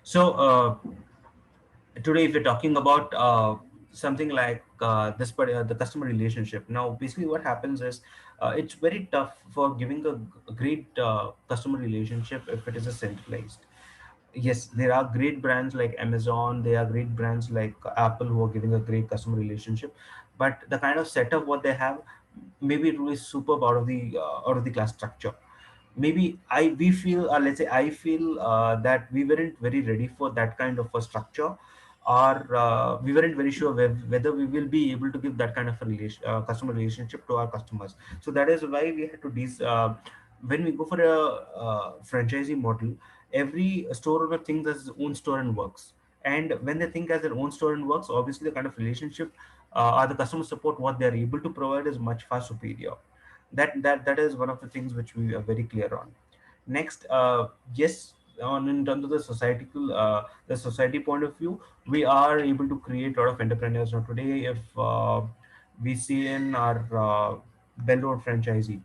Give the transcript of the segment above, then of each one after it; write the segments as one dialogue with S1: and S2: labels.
S1: So today, if we're talking about something like the customer relationship. Now, basically, what happens is it's very tough for giving a great customer relationship if it is a centralized. Yes, there are great brands like Amazon, there are great brands like Apple who are giving a great customer relationship, but the kind of setup what they have, maybe it will be superb out of the class structure. Maybe we feel, let's say I feel that we weren't very ready for that kind of a structure, or we weren't very sure whether we will be able to give that kind of a customer relationship to our customers. So that is why we had to when we go for a franchisee model, every store owner thinks as his own store and works. And when they think as their own store and works, obviously the kind of relationship or the customer support what they are able to provide is much far superior. That is one of the things which we are very clear on. Next, yes, on in terms of the society point of view, we are able to create a lot of entrepreneurs now today. If we see in our Bell Road franchisee,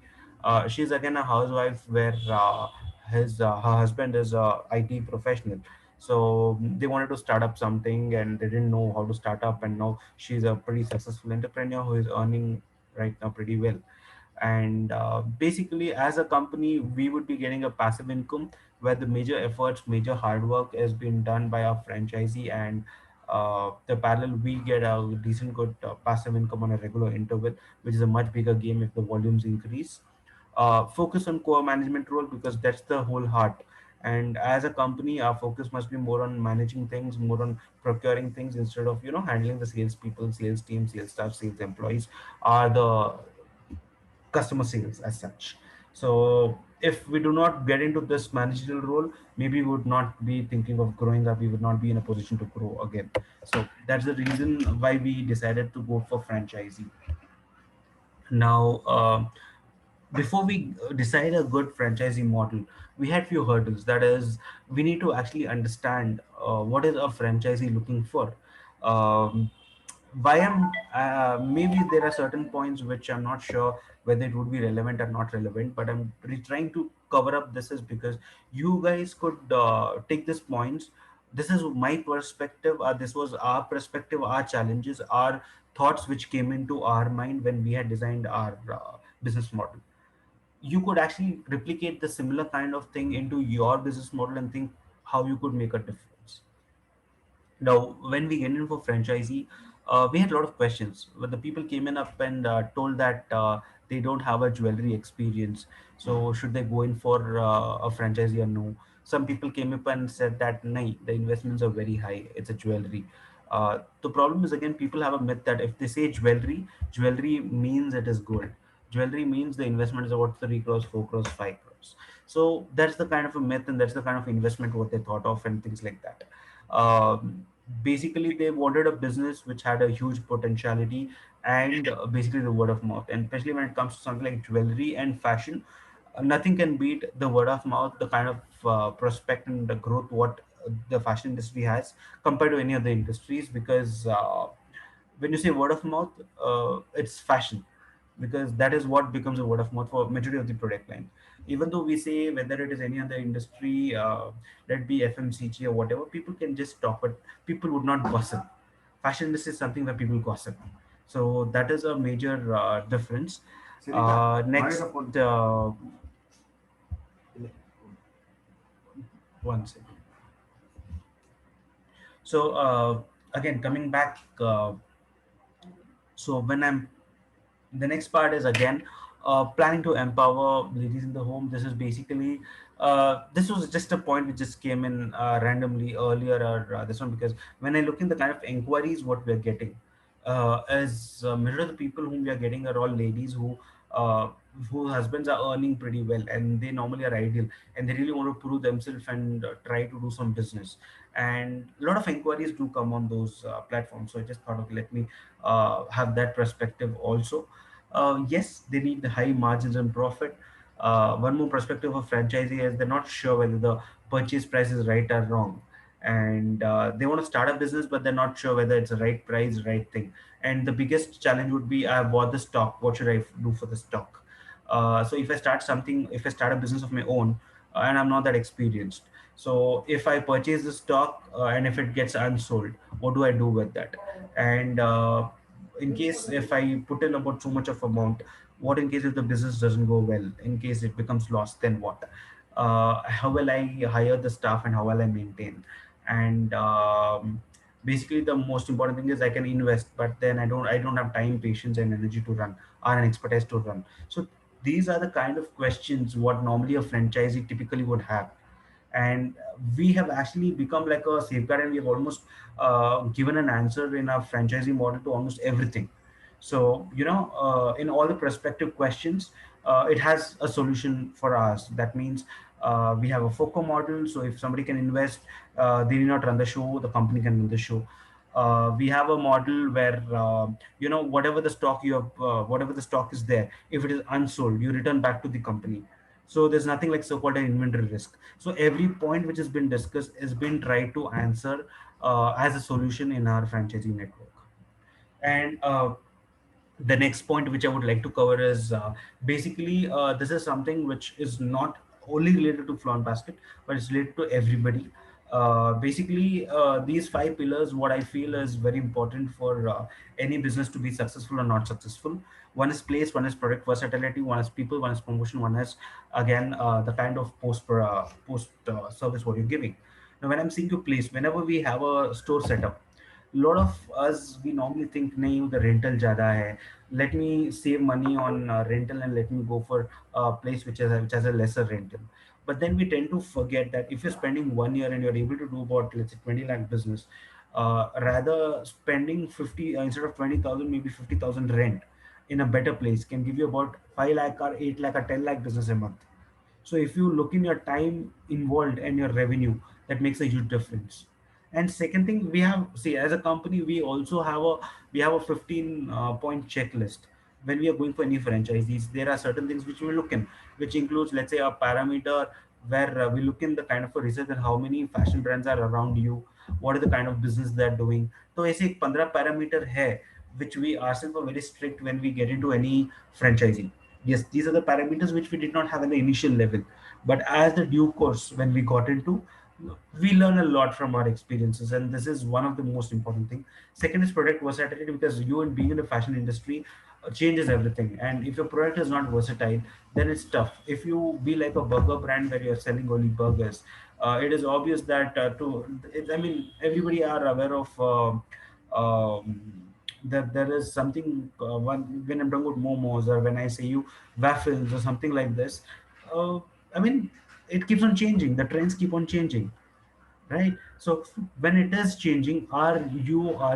S1: she's again a housewife where her husband is a IT professional. So they wanted to start up something and they didn't know how to start up, and now she's a pretty successful entrepreneur who is earning right now pretty well. And basically, as a company, we would be getting a passive income where the major efforts, major hard work has been done by our franchisee, and the parallel we get a decent good passive income on a regular interval, which is a much bigger game if the volumes increase. Focus on core management role because that's the whole heart. And as a company, our focus must be more on managing things, more on procuring things instead of handling the sales people, sales team, sales staff, sales employees are the customer sales as such. So if we do not get into this managerial role, maybe we would not be thinking of growing up. We would not be in a position to grow again. So that's the reason why we decided to go for franchisee. Now, before we decide a good franchising model, we had few hurdles. That is, we need to actually understand what is a franchisee looking for. Um, why am Maybe there are certain points which I'm not sure whether it would be relevant or not relevant, but I'm trying to cover up. This is because you guys could take these points. This is my perspective. This was our perspective, our challenges, our thoughts which came into our mind when we had designed our business model. You could actually replicate the similar kind of thing into your business model and think how you could make a difference. Now, when we get in for franchisee, we had a lot of questions. When the people came in up and told that they don't have a jewelry experience, so should they go in for a franchisee or no? Some people came up and said that no, the investments are very high. It's a jewelry. The problem is again, people have a myth that if they say jewelry, jewelry means it is gold. Jewelry means the investment is about 3 crores, 4 crores, 5 crores. So that's the kind of a myth, and that's the kind of investment what they thought of and things like that. Basically they wanted a business which had a huge potentiality, and basically the word of mouth, and especially when it comes to something like jewelry and fashion, nothing can beat the word of mouth, the kind of prospect and the growth what the fashion industry has compared to any other industries. Because when you say word of mouth, it's fashion, because that is what becomes a word of mouth for majority of the product line. Even though we say whether it is any other industry, let it be FMCG or whatever, people can just talk, but people would not gossip. Fashion industry is something that people gossip. So that is a major difference. Next, one second. So again, coming back, so when I'm the next part is again planning to empower ladies in the home. This is basically this was just a point which just came in randomly earlier, or this one, because when I look in the kind of inquiries what we're getting, as majority of the people whom we are getting are all ladies uh, whose husbands are earning pretty well, and they normally are ideal, and they really want to prove themselves and try to do some business. And a lot of inquiries do come on those platforms, so I just thought, okay, let me have that perspective also. Yes, they need the high margins and profit. One more perspective of franchisee is they're not sure whether the purchase price is right or wrong, and they want to start a business, but they're not sure whether it's the right price, right thing. And the biggest challenge would be, I bought the stock. What should I do for the stock? So if I start a business of my own, and I'm not that experienced. So if I purchase the stock and if it gets unsold, what do I do with that? And in case if I put in about so much of amount, what in case if the business doesn't go well? In case it becomes lost, then what? How will I hire the staff and how will I maintain? And basically the most important thing is I can invest, but then I don't have time, patience, and energy to run, or an expertise to run. So these are the kind of questions what normally a franchisee typically would have. And we have actually become like a safeguard, and we have almost given an answer in our franchising model to almost everything. So in all the prospective questions, it has a solution for us. That means we have a FOCO model, so if somebody can invest, they need not run the show, the company can run the show. We have a model where whatever the stock you have, whatever the stock is there, if it is unsold, you return back to the company. So there's nothing like so-called an inventory risk. So every point which has been discussed has been tried to answer as a solution in our franchisee network. And the next point which I would like to cover is basically this is something which is not only related to Flown Basket, but it's related to everybody. Basically, these five pillars, what I feel is very important for any business to be successful or not successful. One is place, one is product versatility, one is people, one is promotion, one is again the kind of post service what you're giving. Now, when I'm saying to place, whenever we have a store setup, lot of us we normally think nahi the rental ज़्यादा है, let me save money on rental and let me go for a place which has a lesser rental. But then we tend to forget that if you're spending 1 year and you're able to do about, let's say, 20 lakh business, rather spending 50 instead of 20,000, maybe 50,000 rent in a better place can give you about 5 lakh or 8 lakh or 10 lakh business a month. So if you look in your time involved and your revenue, that makes a huge difference. And second thing, we have, see, as a company, we have a 15 point checklist. When we are going for any franchisees, there are certain things which we look in, which includes, let's say, a parameter where we look in the kind of a research that how many fashion brands are around you, what is the kind of business they are doing. So ऐसे एक 15 parameter है which we ourselves are very strict when we get into any franchising. Yes, these are the parameters which we did not have at the initial level, but as the due course when we got into, we learn a lot from our experiences, and this is one of the most important thing. Second is product versatility, because you and being in the fashion industry changes everything, and if your product is not versatile, then it's tough. If you be like a burger brand where you're selling only burgers, it is obvious that I mean, everybody are aware of that there is something when I'm talking about momos, or when I say you waffles or something like this. uh, I mean, it keeps on changing, the trends keep on changing, right? So when it is changing, are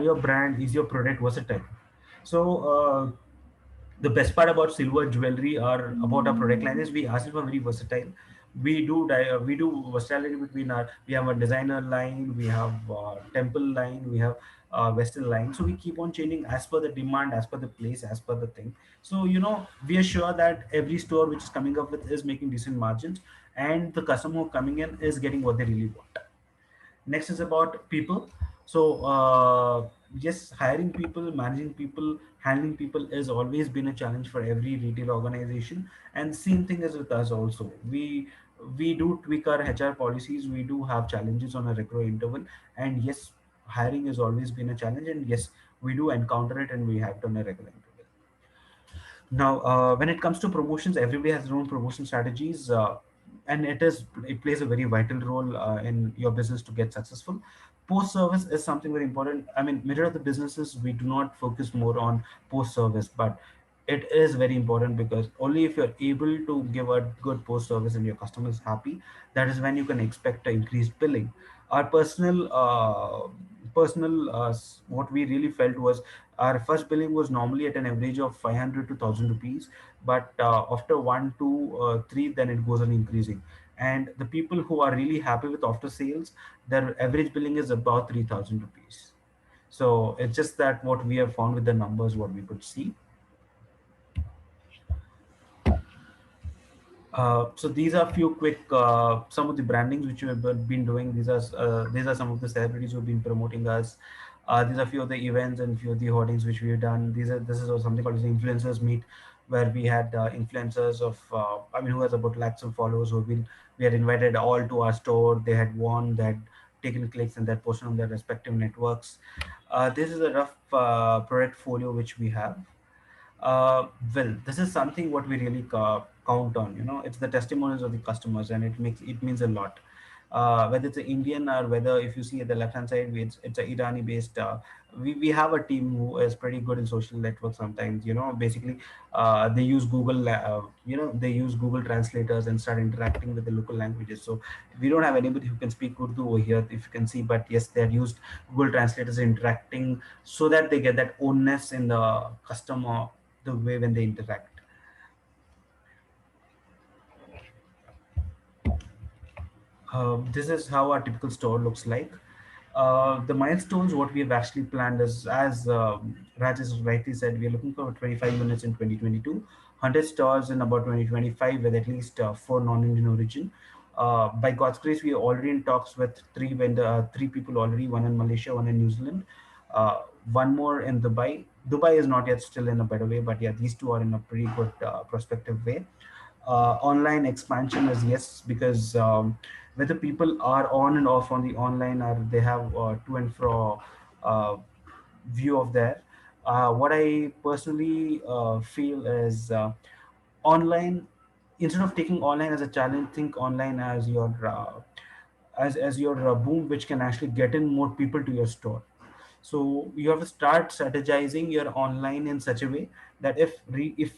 S1: your brand, is your product versatile? So the best part about silver jewelry or about our product line is we ourselves are very versatile. We do versatility between our, we have a designer line, we have temple line, we have western line. So we keep on changing as per the demand, as per the place, as per the thing. So we are sure that every store which is coming up with is making decent margins, and the customer who coming in is getting what they really want. Next is about people. So yes, hiring people, managing people, handling people has always been a challenge for every retail organization, and same thing is with us also. We do tweak our HR policies, we do have challenges on a regular interval, and yes, hiring has always been a challenge, and yes, we do encounter it, and we have done a regular interval. Now, when it comes to promotions, everybody has their own promotion strategies, and it plays a very vital role in your business to get successful. Post service is something very important. I mean, majority of the businesses we do not focus more on post service, but it is very important, because only if you're able to give a good post service and your customer is happy, that is when you can expect an increased billing. Our personal what we really felt was our first billing was normally at an average of 500 to 1000 rupees, but after 1 2 3 then it goes on increasing. And the people who are really happy with after sales, their average billing is about 3000 rupees. So it's just that what we have found with the numbers, what we could see. So these are few quick some of the brandings which we have been doing. These are some of the celebrities who have been promoting us. These are few of the events and few of the hoardings which we have done. This is something called the influencers meet, where we had influencers of I mean, who has about lakhs of followers who have been We had invited all to our store. They had won, they had taken clicks, and that posted on their respective networks. This is a rough product folio which we have. Well, this is something what we really count on. It's the testimonials of the customers, and it means a lot. Whether it's an Indian, or whether if you see at the left hand side, it's a Irani based. We have a team who is pretty good in social networks. Sometimes, basically, they use Google. They use Google translators and start interacting with the local languages. So we don't have anybody who can speak Urdu over here, if you can see. But yes, they're used Google translators interacting so that they get that ownness in the customer, the way when they interact. This is how our typical store looks like. The milestones, what we have actually planned is, as Raj has rightly said, we are looking for 25 units in 2022, 100 stores in about 2025 with at least four non-Indian origin. By God's grace, we are already in talks with three people already, one in Malaysia, one in New Zealand, uh, one more in Dubai. Dubai is not yet still in a better way, but yeah, these two are in a pretty good prospective way. Online expansion is yes, because whether people are on and off on the online, or they have to and fro uh, view of that. What I personally feel is, online, instead of taking online as a challenge, think online as your boom, which can actually get in more people to your store. So you have to start strategizing your online in such a way that if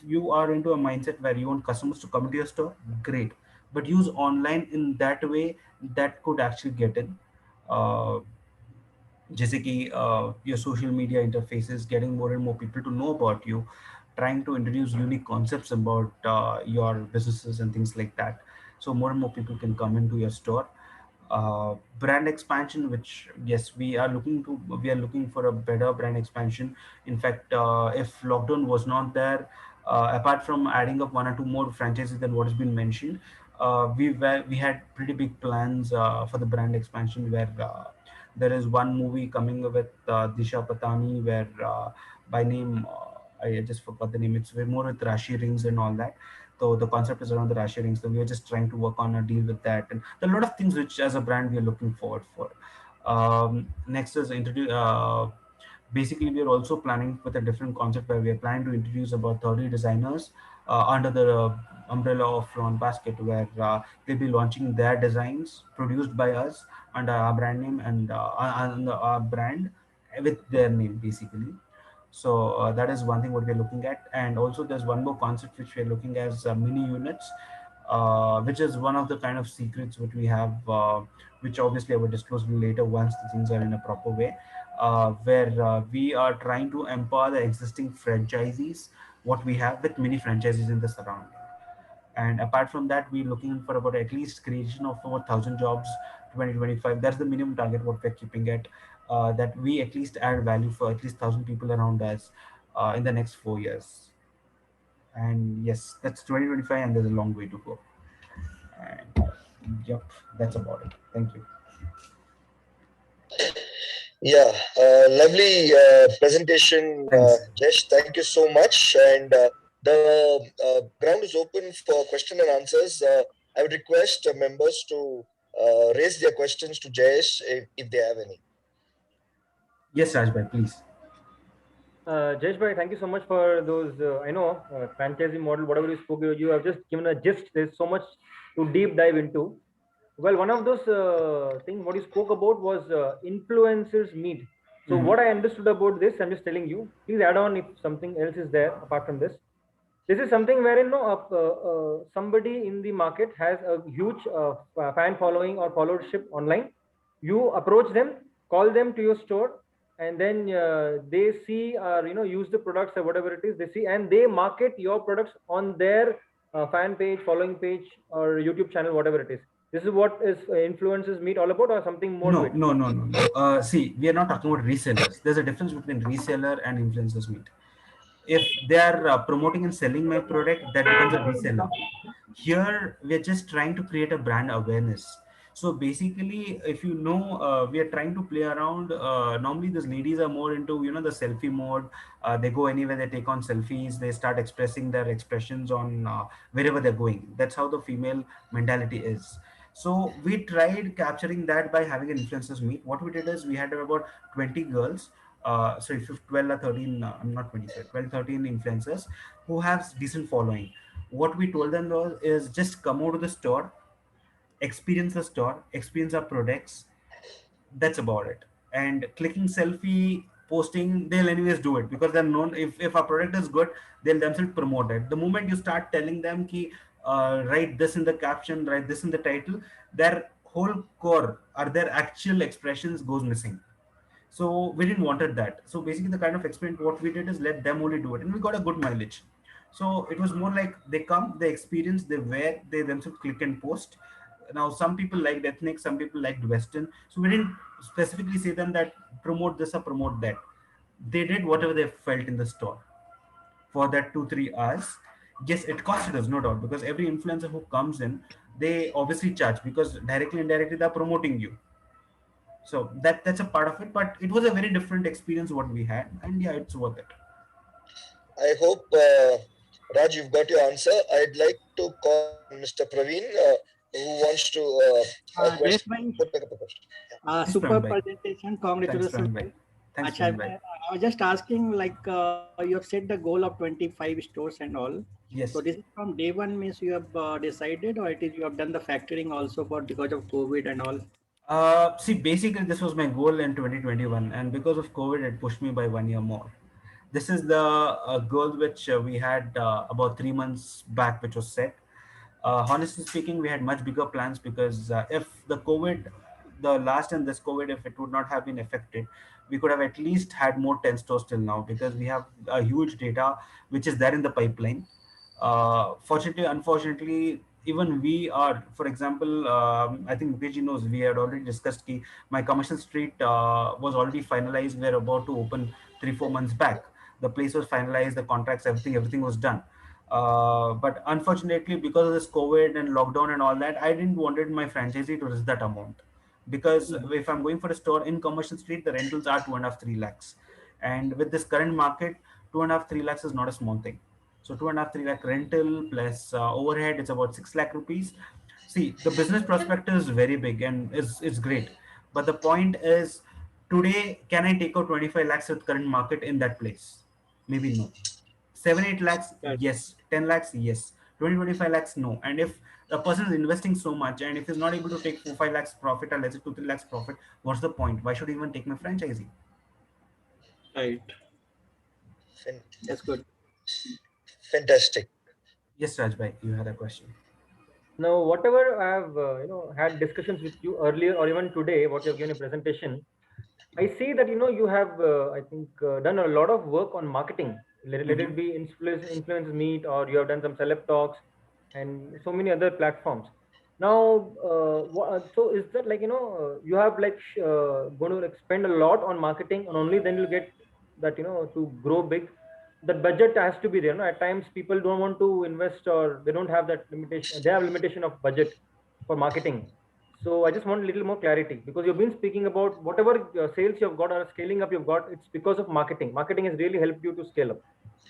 S1: you are into a mindset where you want customers to come to your store, great, but use online in that way that could actually get in. uh, जैसे कि your social media interfaces, getting more and more people to know about you, trying to introduce unique concepts about your businesses and things like that, so more and more people can come into your store. Brand expansion, which yes, we are looking for a better brand expansion. In fact, if lockdown was not there, apart from adding up one or two more franchises than what has been mentioned, we had pretty big plans for the brand expansion, where there is one movie coming with Disha Patani, where by name, I just forgot the name. It's way more with Rashi rings and all that. So the concept is around the Rashi rings. So we are just trying to work on a deal with that, and there are a lot of things which, as a brand, we are looking forward for. Next is introduce. Basically, we are also planning with a different concept, where we are planning to introduce about 30 designers under the umbrella of Ron Basket, where they'll be launching their designs produced by us under our brand name, and under our brand with their name, basically. So that is one thing what we're looking at. And also there's one more concept which we're looking at, as mini units, which is one of the kind of secrets which we have, which obviously I will disclose later once the things are in a proper way, where we are trying to empower the existing franchisees, what we have, with mini franchises in the surrounding. And apart from that, we're looking for about at least creation of over 1,000 jobs 2025. That's the minimum target what we're keeping at, that we at least add value for at least 1,000 people around us in the next 4 years. And yes, that's 2025, and there's a long way to go. And yep, that's about it. Thank you.
S2: Yeah, lovely presentation,
S1: Thanks.
S2: Jesh. Thank you so much. And the ground is open for question and answers. I would request members to raise their questions to Jesh if they have any.
S1: Yes, Rajbhai, please.
S3: Jayesh bhai, thank you so much for those. I know franchisee model, whatever you spoke, you have just given a gist. There's so much to deep dive into. Well, one of those things what you spoke about was influencers meet. So
S1: Mm-hmm.
S3: what I understood about this, I'm just telling you. Please add on if something else is there apart from this. This is something wherein no somebody in the market has a huge fan following or followership online. You approach them, call them to your store, and then they see or use the products or whatever it is they see, and they market your products on their fan page, following page, or YouTube channel, whatever it is. This is what is influencers meet all about, or something more to
S1: No,
S3: it.
S1: no, no, no, no. See, we are not talking about resellers. There's a difference between reseller and influencers meet. If they are promoting and selling my product, that becomes a reseller. Here we're just trying to create a brand awareness. So basically, if you know, we are trying to play around. Normally these ladies are more into, the selfie mode. They go anywhere, they take on selfies, they start expressing their expressions on wherever they're going. That's how the female mentality is. So we tried capturing that by having an influencers meet. What we did is we had about 20 girls, sorry, 12 or 13, I'm not 20, sorry, 12, 13 influencers who have decent following. What we told them was is just come over to the store, experience the store, experience our products. That's about it. And clicking selfie, posting, they'll anyways do it because they're known. If our product is good, they'll themselves promote it. The moment you start telling them ki, write this in the caption, write this in the title, their whole core or their actual expressions goes missing. So we didn't wanted that. So basically the kind of experiment what we did is let them only do it, and we got a good mileage. So it was more like they come, they experience, they wear, they themselves click and post. Now some people liked ethnic, some people liked Western. So we didn't specifically say them that promote this or promote that. They did whatever they felt in the store for that 2 3 hours. Yes, it costed us, no doubt, because every influencer who comes in, they obviously charge because directly indirectly they're promoting you. So that's a part of it, but it was a very different experience what we had, and yeah, it's worth it.
S2: I hope, Raj, you've got your answer. I'd like to call on Mr. Praveen, who wants to
S4: Yes, bhai.
S2: put up a question. Yeah.
S1: Yes, Praveen
S4: Super
S1: bhai.
S4: presentation.
S1: Thanks,
S4: Congratulations,
S1: Praveen
S4: bhai.
S1: bhai. Thanks,
S4: Acha,
S1: Praveen bhai.
S4: I was just asking, like, you have set the goal of 25 stores and all. So
S1: Yes.
S4: this is from day one, means you have decided, or it is you have done the factoring also for because of COVID and all.
S1: See, basically, this was my goal in 2021, and because of COVID, it pushed me by 1 year more. This is the goal which we had about 3 months back, which was set. Honestly speaking, we had much bigger plans because if the COVID, the last and this COVID, if it would not have been affected, we could have at least had more 10 stores till now because we have a huge data which is there in the pipeline. Fortunately, unfortunately, even we are, for example, I think Mukesh knows, we had already discussed ki my commercial street was already finalized. We're about to open 3 4 months back. The place was finalized, the contracts, everything was done. But unfortunately, because of this COVID and lockdown and all that, I didn't wanted my franchisee to risk that amount. Because
S4: Mhm.
S1: if I'm going for a store in commercial street, the rentals are 2.5 3 lakhs, and with this current market, 2.5 3 lakhs is not a small thing. So 2.5 3 lakh rental plus overhead, it's about 6 lakh rupees. See, the business prospect is very big and is great, but the point is, today can I take out 25 lakhs with current market in that place? Maybe no. 7 8 lakhs,
S4: Right.
S1: yes. 10 lakhs, yes. 20 25 lakhs, no. And if a person is investing so much and if he's not able to take 4 5 lakhs profit or let's say 2 3 lakhs profit, what's the point? Why should he even take my franchisee?
S4: Right.
S2: Fan-
S4: That's good.
S2: Fantastic.
S1: Yes, Rajbhai, you had a question.
S3: Now, whatever I have had discussions with you earlier or even today, what you have given a presentation, I see that you have I think done a lot of work on marketing. Let
S1: Mm-hmm.
S3: it be influence meet, or you have done some celeb talks and so many other platforms. Now, so is that like you have like going to like spend a lot on marketing, and only then you'll get that to grow big. That budget has to be there. No? At times, people don't want to invest, or they don't have that limitation. They have limitation of budget for marketing. So I just want a little more clarity, because you've been speaking about whatever sales you've got or scaling up you've got, it's because of marketing. Marketing has really helped you to scale up,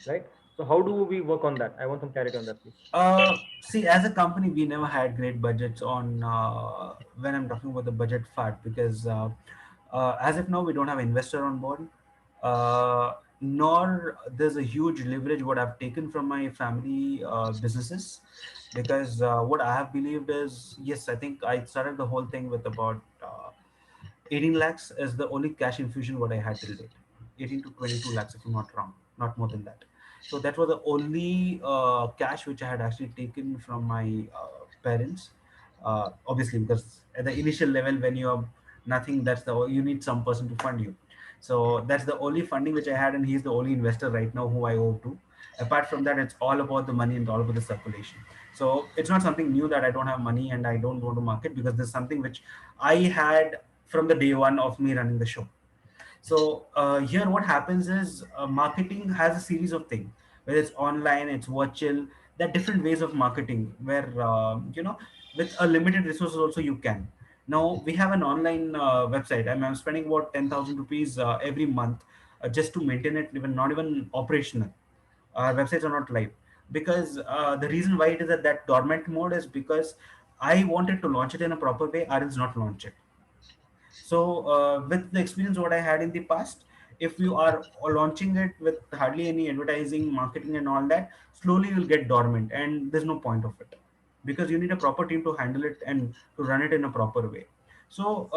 S3: right? So how do we work on that? I want some clarity on that, please.
S1: See, as a company, we never had great budgets on when I'm talking about the budget part because as of now, we don't have investor on board, nor there's a huge leverage what I've taken from my family businesses because what I have believed is yes, I think I started the whole thing with about 18 lakhs as the only cash infusion what I had till date. 18 to 22 lakhs, if I'm not wrong, not more than that. So that was the only cash which I had actually taken from my parents. Obviously, because at the initial level, when you have nothing, that's the you need some person to fund you. So that's the only funding which I had, and he's the only investor right now who I owe to. Apart from that, it's all about the money and all about the circulation. So it's not something new that I don't have money and I don't want to market because there's something which I had from the day one of me running the show. So here, what happens is marketing has a series of things, whether it's online, it's virtual. There are different ways of marketing where with a limited resources also you can. Now we have an online website. I'm spending about 10,000 rupees every month just to maintain it, even not even operational. Our websites are not live because the reason why it is at that dormant mode is because I wanted to launch it in a proper way, or else not launch it. So with the experience what I had in the past, if you are launching it with hardly any advertising, marketing, and all that, slowly you'll get dormant, and there's no point of it, because you need a proper team to handle it and to run it in a proper way. So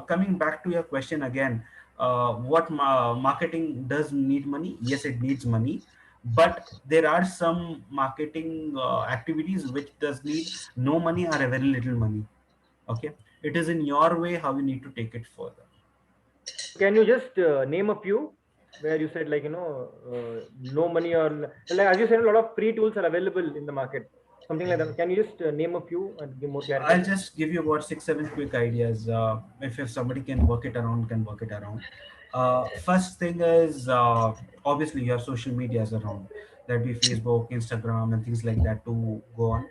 S1: coming back to your question again, what marketing does need money? Yes, it needs money, but there are some marketing activities which does need no money or a very little money. Okay, it is in your way how you need to take it further.
S3: Can you just name a few where you said, like, no money, or like, as you said, a lot of free tools are available in the market, something like that. Can you just name a few and give more clarity
S1: I'll
S3: on that?
S1: just give you about 6 7 quick ideas. If somebody can work it around, can work it around. First thing is, obviously you have social medias around, that be Facebook, Instagram, and things like that to go on.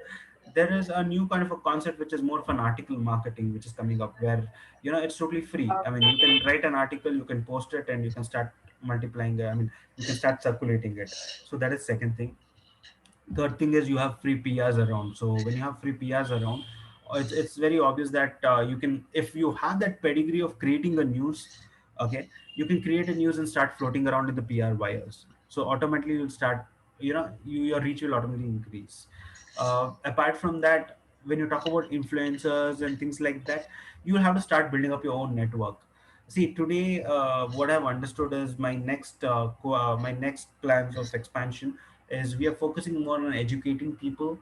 S1: There is a new kind of a concept which is more of an article marketing, which is coming up, where it's totally free. I mean, you can write an article, you can post it, and you can start multiplying it. I mean, you can start circulating it. So that is second thing. Third thing is, you have free PRs around. So when you have free PRs around, it's very obvious that you can, if you have that pedigree of creating a news, okay, you can create a news and start floating around in the PR wires. So automatically you'll start, your reach will automatically increase. Apart from that, when you talk about influencers and things like that, you will have to start building up your own network. See, today, what I've understood is my next plans of expansion is we are focusing more on educating people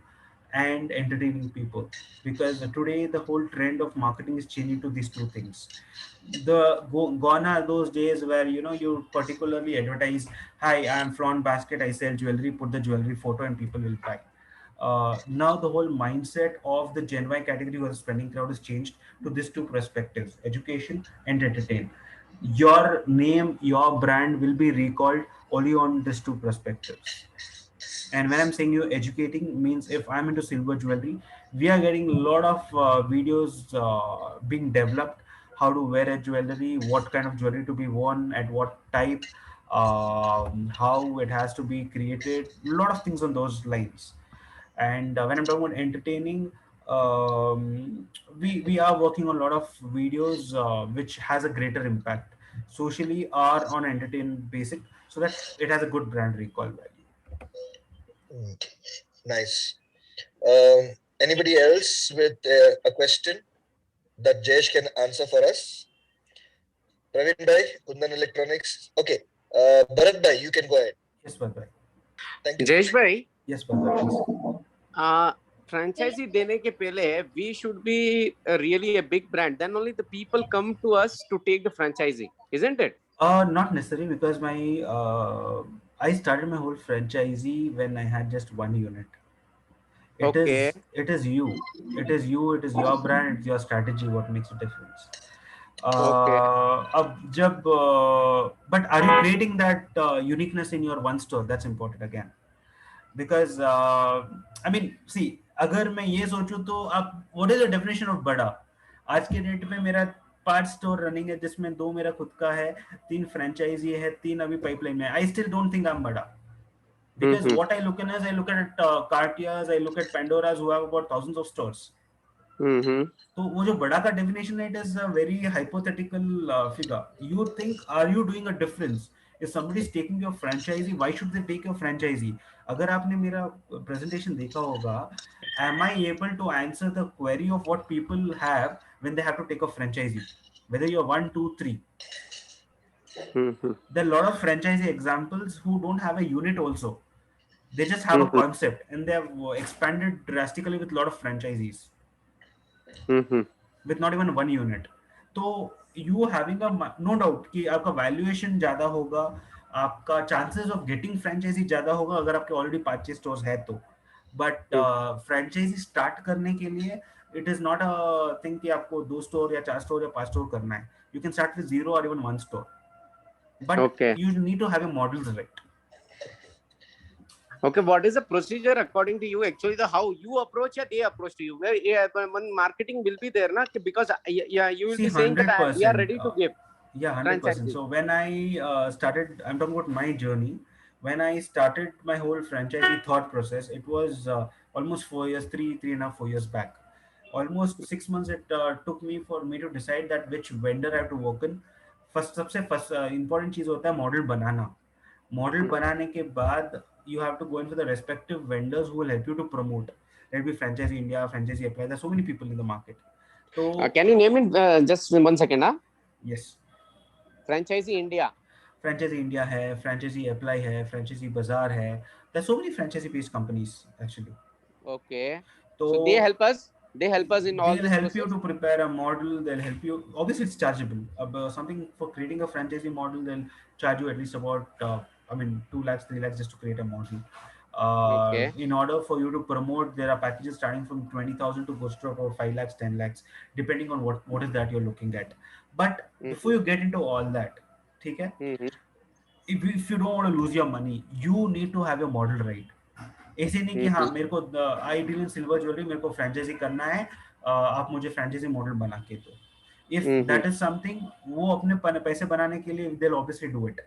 S1: and entertaining people, because today the whole trend of marketing is changing to these two things. Gone are those days where you particularly advertise, hi, I'm Flaunt Basket, I sell jewelry, put the jewelry photo and people will buy. Now the whole mindset of the Gen Y category or the spending crowd has changed to these two perspectives: education and entertain. Your name, your brand will be recalled only on these two perspectives. And when I'm saying you educating, means if I'm into silver jewelry, we are getting a lot of videos being developed, how to wear a jewelry, what kind of jewelry to be worn, at what type, how it has to be created, a lot of things on those lines. And when I'm talking about entertaining, we are working on a lot of videos which has a greater impact socially or on entertainment basic, so that it has a good brand recall value.
S2: Mm, nice. Anybody else with a question that Jayesh can answer for us? Praveen Bhai, Kundan Electronics. Okay. Bharat Bhai, you can go ahead.
S1: Yes, Bharat.
S2: Thank you.
S5: Jayesh भाई,
S1: Yes, Bharat, please.
S5: Franchise देने के पहले we should be really a big brand, then only the people come to us to take the franchising, isn't it?
S1: Not necessarily, because I started my whole franchisee when I had just one unit. It
S5: Okay.
S1: is it is you, it is your brand, it's your strategy what makes a difference.
S5: Okay.
S1: But are you creating that uniqueness in your one store? That's important again. Because I mean, see, अगर मैं ये सोचूं तो आप, what is the definition of बड़ा? आज के date में मेरा 5 स्टोर रनिंग है, जिसमें 2 मेरा खुद का है, 3 फ्रेंचाइजी है, 3 अभी पाइपलाइन में. I still don't think I'm बड़ा, because what I look in is, I look at Cartiers, I look at Pandoras who have about thousands of stores. तो वो जो बड़ा का डेफिनेशन है, it is a very hypothetical figure. You think, are you doing a difference? If somebody is taking your franchisee, why should they take your franchisee? अगर आपने मेरा presentation देखा होगा, am I able to answer the query of what people have when they have to take a franchisee? Whether you're 1, 2, 3. There are a lot of franchisee examples who don't have a unit also. They just have a concept, and they have expanded drastically with a lot of franchisees. With not even one unit. तो you having a, no doubt कि आपका valuation ज्यादा होगा, आपका chances of getting franchisee ज्यादा होगा अगर आपके already 5-6 stores है तो. But franchisee start करने के लिए, it is not a thing कि आपको 2 store या 4 store या 5 store करना है. You can start with 0 or even 1 store. But
S5: Okay.
S1: you need to have your models right.
S5: Okay, what is the procedure according to you? Actually, the how you approach or they approach to you? Where when marketing will be there, na? Because yeah, you will
S1: See,
S5: be saying that
S1: 100%.
S5: we are ready to give.
S1: Yeah, 100%. So when I started, I'm talking about my journey. When I started my whole franchisee thought process, it was almost 4 years, 3.5, 4 years back. almost 6 months it took me for me to decide that which vendor I have to work in. सबसे first important चीज होता है model बनाना. Model बनाने के बाद you have to go in for the respective vendors who will help you to promote. Let it be Franchisee India, Franchisee Apply. There are so many people in the market. So
S5: Can you name it? Just 1 second.
S1: yes,
S5: Franchisee India.
S1: Franchisee India है, Franchisee Apply है, Franchisee Bazaar है. There are so many franchisee based companies actually.
S5: Okay.
S1: So
S5: So they help us. They help us in all
S1: they'll
S5: this
S1: help
S5: process.
S1: you to prepare a model. They'll help you. Obviously, it's chargeable. Something for creating a franchisee model, they'll charge you at least about, 2 lakhs, 3 lakhs just to create a model.
S5: Okay.
S1: In order for you to promote, there are packages starting from 20,000 to goes to about 5 lakhs, 10 lakhs, depending on what is that you're looking at. But before you get into all that, okay,
S5: Mhm.
S1: if you don't want to lose your money, you need to have your model right. ऐसे नहीं कि हाँ मेरे को I deal in silver jewellery, मेरे को franchise करना है, आप मुझे फ्रेंचाइजी मॉडल बना के दो. इफ दैट इज समथिंग, वो अपने पैसे बनाने के लिए they will obviously do it.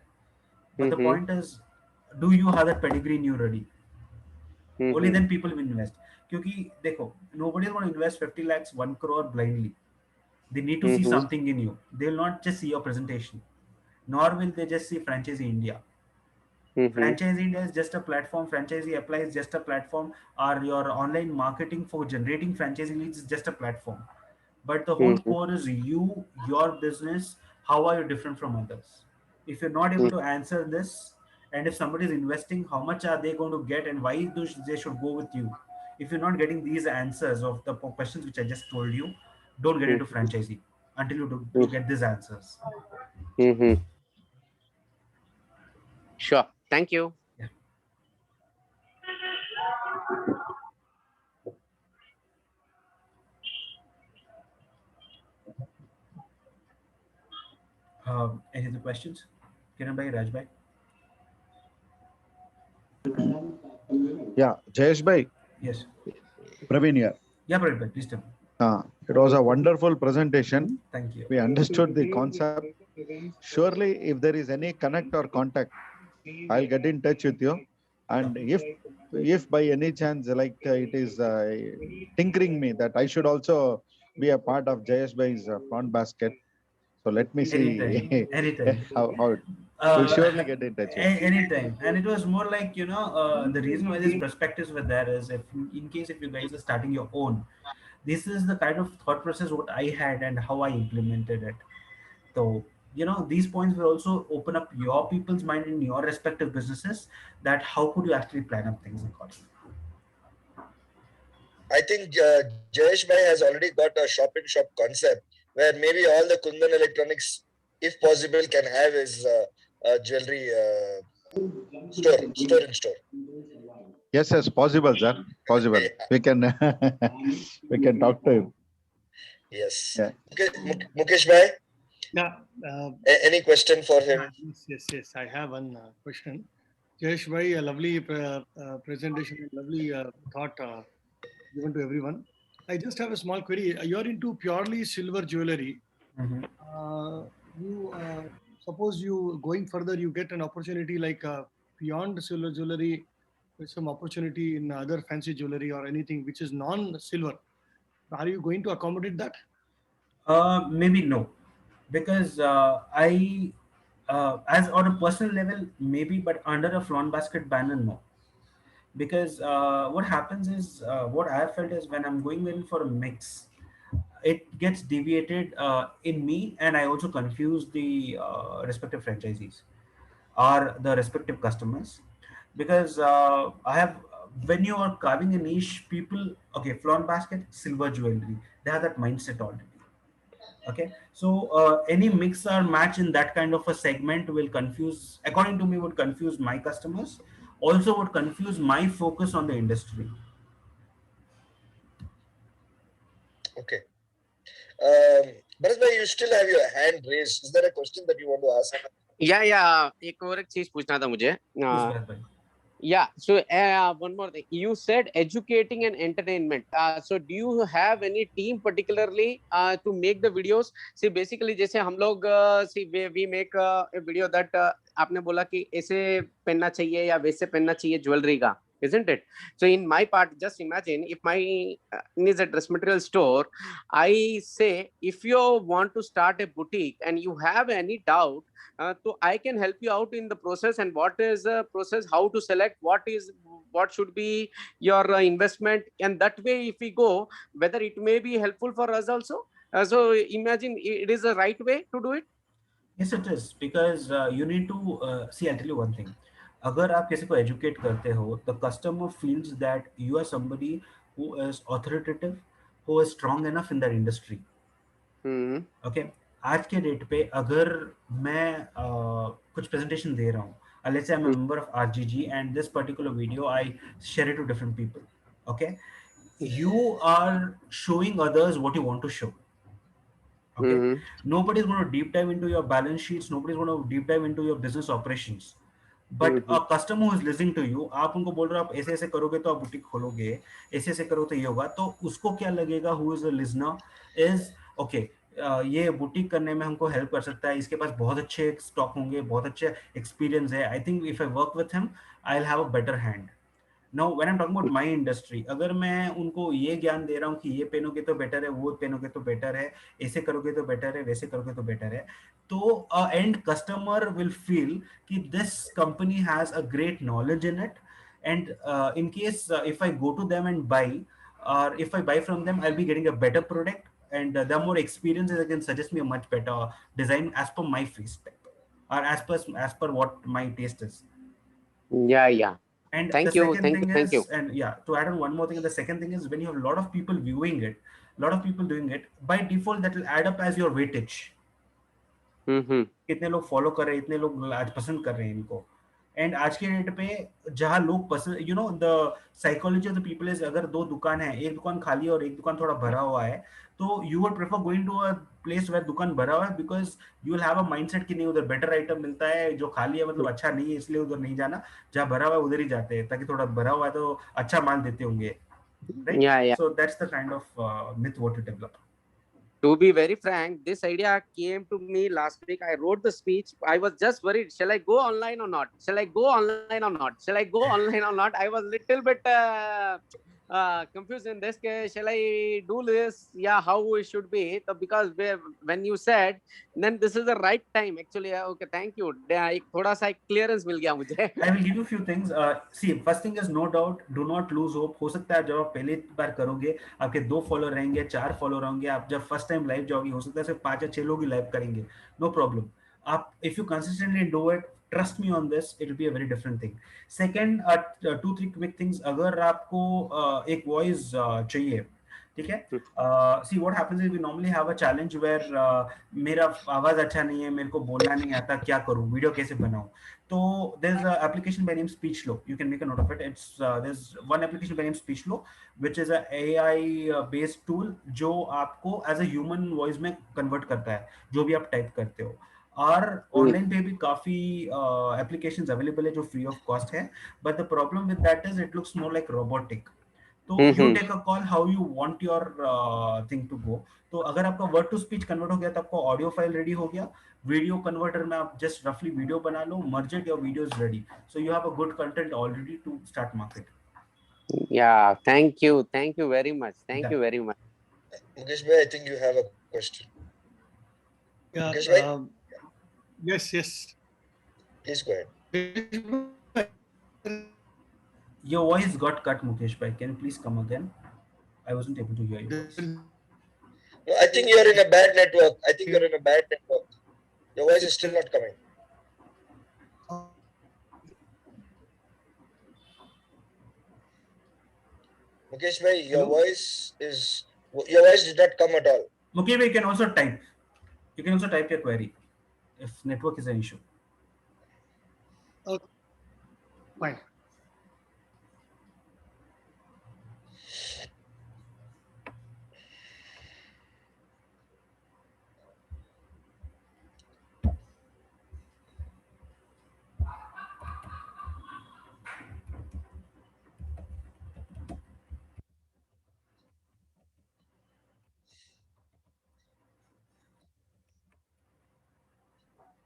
S1: But the point is, do you have that pedigree in you ready? Only then people will invest. क्योंकि देखो, nobody is gonna invest 50 lakhs 1 crore blindly. They need to see something in you. They will not just see your presentation, nor will they just see Franchisee India. Franchisee India is just a platform. Franchisee Apply is just a platform. Or your online marketing for generating franchisee leads is just a platform. But the whole core is you, your business. How are you different from others? If you're not able to answer this, and if somebody is investing, how much are they going to get, and why they should go with you? If you're not getting these answers of the questions which I just told you, don't get into franchisee until you get these answers.
S5: Sure. Thank you.
S1: Yeah. Any other questions? Kiran bhai, Raj bhai?
S6: Yeah, Jayesh bhai,
S1: Yes.
S6: Praveen here.
S1: Yeah, Praveen bhai, please tell me.
S6: It was a wonderful presentation.
S1: Thank you.
S6: We understood the concept. Surely, if there is any connect or contact, I'll get in touch with you. And if by any chance, like it is tinkering me that I should also be a part of Jayesh bhai's front basket. So let me see
S1: Anytime.
S6: how it. We'll surely get in touch with you.
S1: Anytime. And it was more like, the reason why these perspectives were there is, if in case if you guys are starting your own, this is the kind of thought process what I had and how I implemented it. So, these points will also open up your people's mind in your respective businesses, that how could you actually plan up things accordingly.
S2: I think Jayesh bhai has already got a shop-in-shop concept where maybe all the Kundan Electronics, if possible, can have his jewelry store in store.
S6: Yes, possible, sir. Possible. We can we can talk to him.
S2: Yes.
S6: Yeah.
S2: Mukesh bhai,
S4: Yeah.
S2: any question for him?
S4: Yes. I have one question. Jayesh bhai, a lovely presentation, a lovely thought given to everyone. I just have a small query. You're into purely silver jewelry. You suppose you going further, you get an opportunity like beyond silver jewelry, with some opportunity in other fancy jewelry or anything which is non-silver. Are you going to accommodate that?
S1: Maybe no, because I, as on a personal level, maybe, but under a Flawn Basket banner, no. Because what happens is, what I have felt is, when I'm going in for a mix, it gets deviated in me, and I also confuse the respective franchisees or the respective customers. Because I have, when you are carving a niche, people, okay, Flawn Basket, silver jewelry, they have that mindset already. Okay, so any mix or match in that kind of a segment will confuse, according to me, would confuse my customers, also would confuse my focus on the industry.
S2: Okay. Bharat bhai, you still have your hand raised. Is there a question that you want to ask?
S5: Yeah. एक और एक चीज पूछना था मुझे.
S1: Please, Bharat bhai.
S5: Yeah. So one more thing. You said educating and entertainment. So do you have any team particularly to make the videos? See, basically, जैसे हम लोग we make a video that आपने बोला कि ऐसे पहनना चाहिए या वैसे पहनना चाहिए ज्वेलरी का. isn't it? So in my part, just imagine if my is a dress material store, I say if you want to start a boutique and you have any doubt, so I can help you out in the process, and what is the process, how to select, what should be your investment, and that way if we go, whether it may be helpful for us also. So imagine it is the right way to do it.
S1: Yes, it is because you need to see. I'll tell you one thing. अगर आप किसी को educate करते हो, the customer feels that you are somebody who is authoritative, who is strong enough in that industry.
S5: Hmm.
S1: Okay. आज के date पे अगर मैं कुछ presentation दे रहा हूँ, let's say I'm a member of RGG and this particular video I share it to different people. Okay, you are showing others what you want to show. Okay,
S5: Hmm.
S1: nobody's going to deep dive into your balance sheets, nobody's going to deep dive into your business operations, but
S5: Hmm.
S1: a customer who is listening to you, आप उनको बोल रहे हो आप ऐसे ऐसे करोगे तो आप बुटीक खोलोगे, ऐसे ऐसे करो तो ये होगा, तो उसको क्या लगेगा, who is a listener is okay, ये बुटीक करने में हमको हेल्प कर सकता है, इसके पास बहुत अच्छे स्टॉक होंगे, बहुत अच्छे एक्सपीरियंस है, I think if I work with him I will have a better hand. Know when I am talking about my industry, अगर मैं उनको ये ज्ञान दे रहा हूँ कि ये पहनोगे तो बेटर है, वो पहनोगे तो बेटर है, ऐसे करोगे तो बेटर है, वैसे करोगे तो बेटर है, तो एंड कस्टमर विल फील कि this company has a great knowledge in it, and in case if I go to them and buy, or if I buy from them, I'll be getting a better product, and they're more experienced, they can suggest me a much better design as per my face type, or as per what my taste is.
S5: Yeah, yeah.
S1: And the
S5: Thank you,
S1: second
S5: thank you,
S1: thing
S5: thank
S1: is,
S5: you.
S1: and yeah, to add on one more thing, the second thing is when you have a lot of people viewing it, a lot of people doing it, by default that will add up as your weightage.
S5: Hmm.
S1: कितने लोग follow कर रहे हैं, इतने लोग आज पसंद कर रहे हैं इनको. एंड आज के डेट पे जहाँ लोग पसंद, you know the psychology of the people is, अगर दो दुकान है, एक दुकान खाली है और एक दुकान थोड़ा भरा हुआ है, तो you would prefer going to a place where दुकान भरा हुआ है, because you will have a mindset कि नहीं उधर बेटर आइटम मिलता है, जो खाली है मतलब अच्छा नहीं है, इसलिए उधर नहीं जाना, जहाँ भरा हुआ है उधर ही जाते हैं, ताकि थोड़ा भरा हुआ है तो अच्छा माल देते होंगे, right?
S5: Yeah, yeah.
S1: So that's the kind of myth what you develop.
S5: To be very frank, this idea came to me last week. I wrote the speech. I was just worried. Shall I go online or not? Shall I go online or not? Shall I go online or not? I was little bit confused in this case. Shall I do this? Yeah, how it should be? So because when you said, then this is the right time. Actually, okay, thank you. एक थोड़ा सा clearance मिल गया मुझे.
S1: I will give you a few things. See, first thing is no doubt, do not lose hope. हो सकता है जब आप पहली बार करोगे, आपके 2 फॉलोअर रहेंगे, 4 फॉलोअर होंगे, आप जब फर्स्ट टाइम लाइव जाओगे, हो सकता है सिर्फ 5 या 6 लोग ही लाइव करेंगे. No problem. आप if you consistently do it, trust me on this, it will be a very different thing. Second, 2-3 quick things. अगर आपको एक वॉइस चाहिए, ठीक है? See what happens is we normally have a challenge where मेरा आवाज अच्छा नहीं है, मेरे को बोलना नहीं आता, क्या करूं, वीडियो कैसे बनाऊं? So there's an application by name Speechlo. You can make a note of it. It's there's one application by name Speechlo, which is a AI based tool जो आपको as a human voice में convert करता है, जो भी आप type करते हो. और ऑनलाइन पे भी काफी एप्लीकेशंस अवेलेबल है जो फ्री ऑफ कॉस्ट है, but the problem with that is it looks more like robotic. तो you take a call how you want your thing to go. तो अगर आपका वर्ड टू स्पीच कन्वर्ट हो गया तो आपको ऑडियो फाइल रेडी हो गया, वीडियो कन्वर्टर में आप जस्ट रफली वीडियो बना लो, merge it, your video is ready, so you have a good content already to start market.
S5: Yeah, thank you very much, thank you very much.
S2: Mukesh bhai, I think you have a question.
S4: Yeah.
S2: Mukesh bhai,
S4: Yes, yes.
S2: please go ahead.
S1: Your voice got cut, Mukesh bhai. Can you please come again? I wasn't able to hear your voice.
S2: No, I think you're in a bad network. I think you're in a bad network. Your voice is still not coming. Mukesh bhai, your
S4: Hello?
S2: your voice did not come at all.
S1: Mukesh bhai, you can also type. You can also type your query if network is an issue.
S4: Okay. Fine.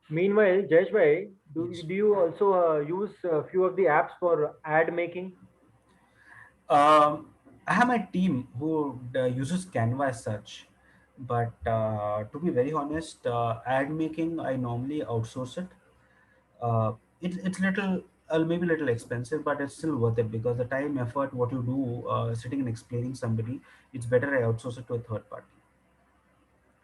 S3: Meanwhile, Jayesh bhai, do you also use a few of the apps for ad making?
S1: I have my team who uses Canva as such, but to be very honest, ad making I normally outsource it. Uh, it's little maybe little expensive, but it's still worth it because the time, effort, what you do, sitting and explaining somebody, it's better I outsource it to a third party,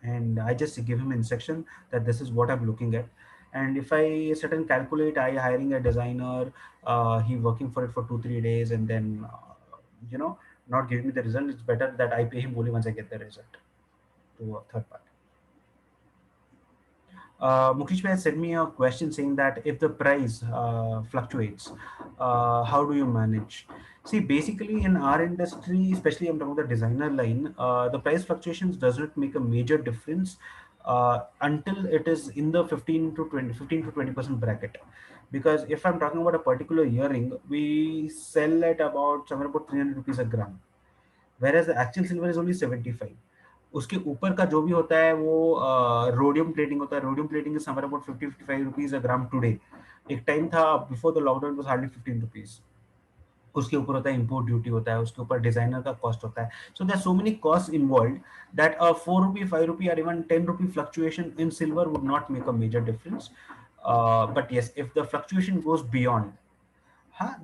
S1: and I just give him instruction that this is what I'm looking at. And if I sit and calculate, I hiring a designer, he working for it for 2 3 days, and then not giving me the result. It's better that I pay him only once I get the result to a third party. Mukesh Bhai sent me a question saying that if the price fluctuates, how do you manage? See, basically in our industry, especially I'm talking about the designer line, the price fluctuations doesn't make a major difference until it is in the 15 to 20% bracket. Because if I'm talking about a particular earring, we sell at about somewhere about 300 rupees a gram, whereas the actual silver is only 75. उसके ऊपर का जो भी होता है वो rhodium plating होता है. Rhodium plating is somewhere about 50 55 rupees a gram today. एक टाइम था before the lockdown was hardly 15 rupees. उसके ऊपर होता है इंपोर्ट ड्यूटी होता है, उसके ऊपर डिजाइनर का कॉस्ट होता है. So there are so many cost involved that a 4 rupee 5 rupee और even 10 rupee fluctuation in silver would not make a major difference. But yes, if the fluctuation goes beyond,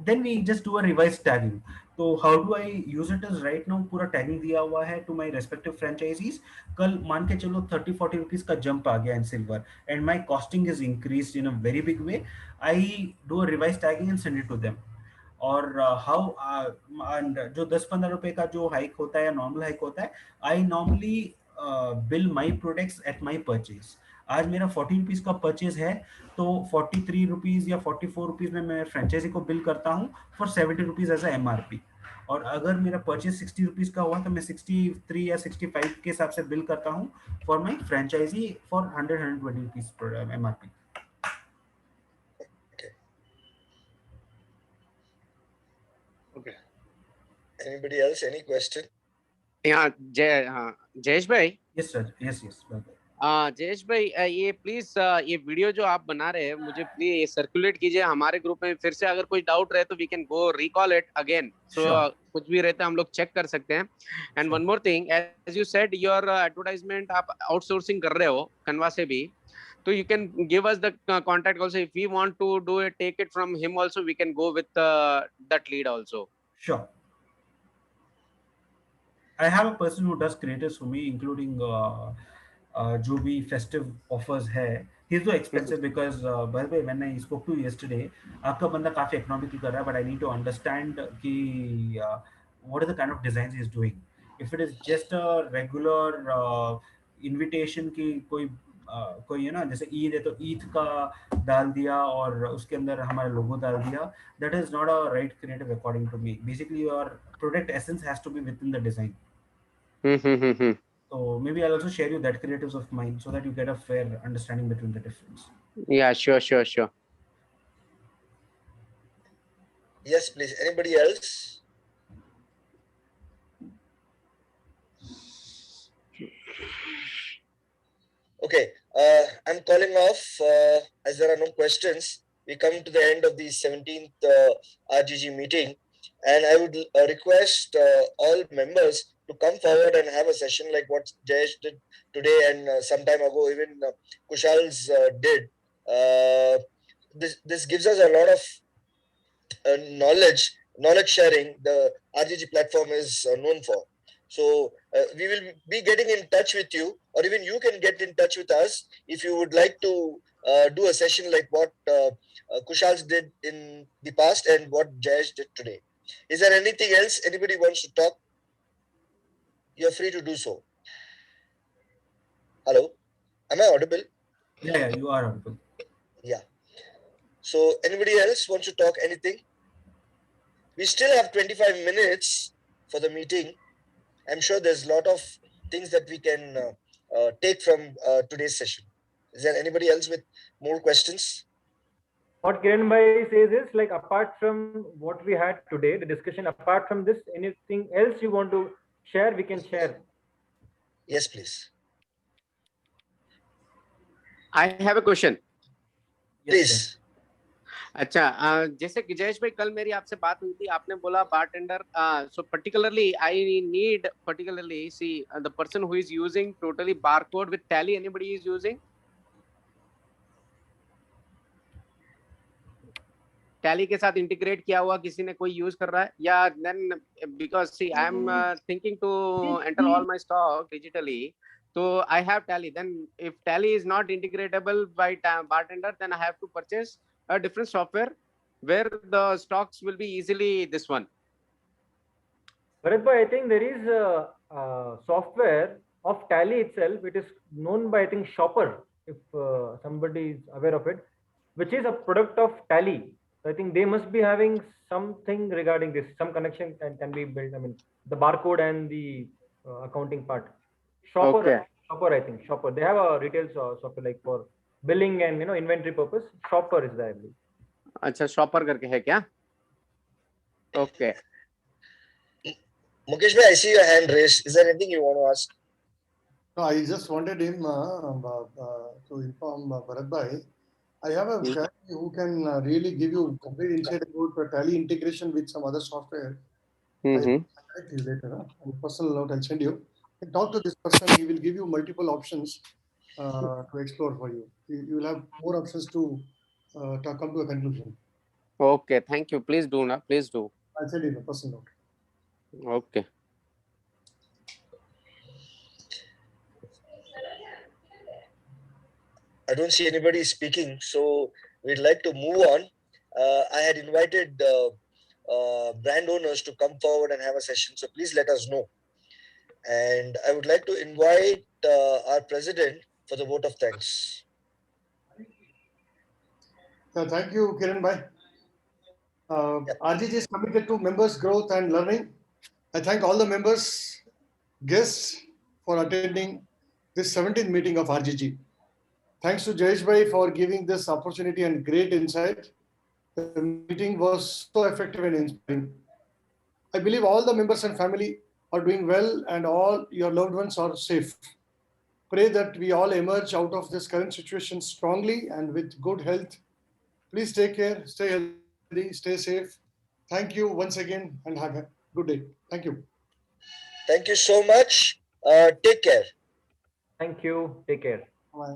S1: then we just do a revised tagging. तो how do I use it as right now पूरा tagging दिया हुआ है to my respective franchisees. कल मान के चलो 30 40 rupees का jump आ गया in silver and my costing is increased in a very big way. I do a revised tagging and send it to them. और हाउ एंड जो 10 15 रुपए का जो हाइक होता है या नॉर्मल हाइक होता है, I normally bill my products at my purchase. आज मेरा 40 रुपीज का परचेज है, तो 43 रुपीज या 44 रुपीज में मैं फ्रेंचाइजी को बिल करता हूँ for 70 rupees as M R P. और अगर मेरा परचेज 60 रुपीज का हुआ तो मैं 63 या 65 के हिसाब से बिल करता हूँ for my franchisee for 100 120 rupees M R P.
S4: Okay.
S2: Anybody else? Any question?
S5: Yeah, Jayesh भाई.
S1: Yes sir. Yes yes.
S5: Jayesh भाई, ये प्लीज ये वीडियो जो आप बना रहे हैं मुझे प्लीज ये सर्कुलेट कीजिए हमारे ग्रुप में. फिर से अगर कोई डाउट रहे तो we can go recall it again. So कुछ भी रहता है हम लोग चेक कर सकते हैं. And one more thing, as you said your advertisement आप आउटसोर्सिंग कर रहे हो कन्वा से भी, तो you can give us the contact also. If we want to do it, take it from him also, we can go with that lead also.
S1: Sure. I have a person who does creatives for me, including जो भी festive offers है. He's so expensive because by the way when I spoke to you yesterday, आपका बंदा काफी economical कर रहा है, but I need to understand कि what are the kind of designs he is doing. If it is just a regular invitation की कोई है ना, जैसे ईद है तो ईद का डाल दिया और उसके अंदर हमारा लोगो डाल दिया, that is not a right creative according to me. Basically your product essence has to be within the design. So maybe I'll also share you that creatives of mine so that you get a fair understanding between the difference.
S5: Yeah, sure.
S2: Yes, please. Anybody else? Okay, I'm calling off as there are no questions. We come to the end of the 17th RGG meeting, and I would request all members to come forward and have a session like what Jayesh did today and some time ago, even Kushal's did. This gives us a lot of knowledge sharing. The RGG platform is known for. So we will be getting in touch with you, or even you can get in touch with us if you would like to do a session like what Kushal did in the past and what Jayesh did today. Is there anything else anybody wants to talk? You're free to do so. Hello, am I audible?
S1: Yeah, you are audible.
S2: Yeah. So anybody else wants to talk anything? We still have 25 minutes for the meeting. I'm sure there's a lot of things that we can take from today's session. Is there anybody else with more questions?
S3: What Kiran Bhai says is, like, apart from what we had today, the discussion, apart from this, anything else you want to share, we can share.
S2: Yes, please.
S5: I have a question.
S2: Please.
S5: अच्छा, जैसे कि जयेश भाई कल मेरी आपसे बात हुई थी, आपने बोला bartender, so particularly I need particularly see the person who is using totally barcode with tally, anybody is using tally के साथ इंटीग्रेट किया हुआ किसी ने कोई यूज कर रहा है या then, because see I am thinking to enter all my stock digitally, so I have tally, then if tally is not integratable by bartender, then I have to purchase a different software where the stocks will be easily this one.
S3: Bharat bhai, I think there is a software of tally itself. It is known by, I think, Shopper, if somebody is aware of it, which is a product of tally. So I think they must be having something regarding this, some connection can be built. I mean, the barcode and the accounting part. Shopper,
S5: Okay.
S3: Shopper, I think Shopper. They have a retail software like for billing and inventory purpose. Shopper is there, I believe.
S5: अच्छा, shopper करके है क्या? Okay.
S2: Mukesh bhai, I see your hand raised. Is there anything you want to ask?
S4: No, I just wanted him to inform Bharat bhai. I have a guy who can really give you complete insight about Tally integration with some other software. I will connect you later. On personal note, I'll send you. And talk to this person. He will give you multiple options to explore for you. You will have more options to come to a conclusion.
S5: Okay, thank you. Please do na. Please do.
S4: I'll send you the personal note.
S5: Okay.
S2: I don't see anybody speaking, so we'd like to move on. I had invited brand owners to come forward and have a session, so please let us know. And I would like to invite our president for the vote of thanks.
S4: Thank you, Kiran bhai. RGG is committed to members' growth and learning. I thank all the members, guests for attending this 17th meeting of RGG. Thanks to Jayesh bhai for giving this opportunity and great insight. The meeting was so effective and inspiring. I believe all the members and family are doing well and all your loved ones are safe. Pray that we all emerge out of this current situation strongly and with good health. Please take care, stay healthy, stay safe. Thank you once again and have a good day. Thank you.
S2: Thank you so much. Take care.
S3: Thank you. Take care.
S4: Bye.